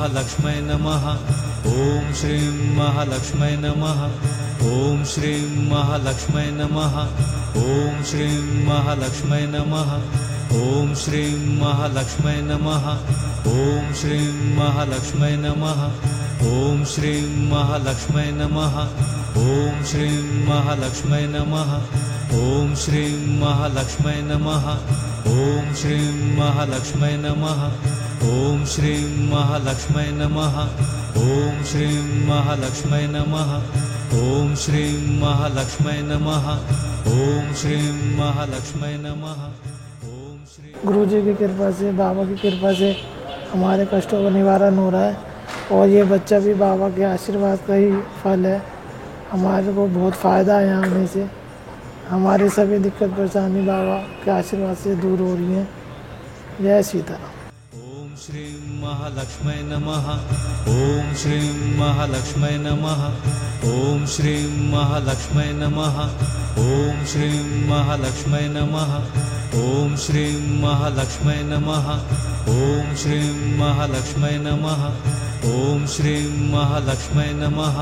महालक्ष्म्यै नमः। ॐ श्रीं महालक्ष्म्यै नमः। ॐ श्रीं महालक्ष्म्यै नमः। ॐ श्रीं महालक्ष्म्यै नमः। ॐ श्रीं महालक्ष्म्यै नमः। ॐ श्रीं महालक्ष्म्यै नमः। ॐ श्रीं महालक्ष्म्यै नमः। ॐ श्रीं महालक्ष्म्यै नमः। ॐ श्रीं महालक्ष्म्यै नमः। ॐ श्रीं महालक्ष्म्यै नमः। ॐ श्रीं महालक्ष्म्यै नमः। ॐ श्रीं महालक्ष्म्यै नमः। ॐ श्रीं महालक्ष्म्यै नमः। ॐ श्रीं महालक्ष्म्यै नमः। गुरु जी की कृपा से, बाबा की कृपा से हमारे कष्टों का निवारण हो रहा है और ये बच्चा भी बाबा के आशीर्वाद का ही फल है। हमारे को बहुत फ़ायदा है यहाँ आने से। हमारी सभी दिक्कत परेशानी बाबा के आशीर्वाद से दूर हो रही हैं। जय सीताराम। ॐ श्रीं महालक्ष्म्यै नमः। ॐ श्रीं महालक्ष्म्यै नमः। ॐ श्रीं महालक्ष्म्यै नमः। ॐ श्रीं महालक्ष्म्यै नमः। ॐ श्रीं महालक्ष्म्यै नमः। ॐ श्रीं महालक्ष्म्यै नमः। ॐ श्रीं महालक्ष्म्यै नमः।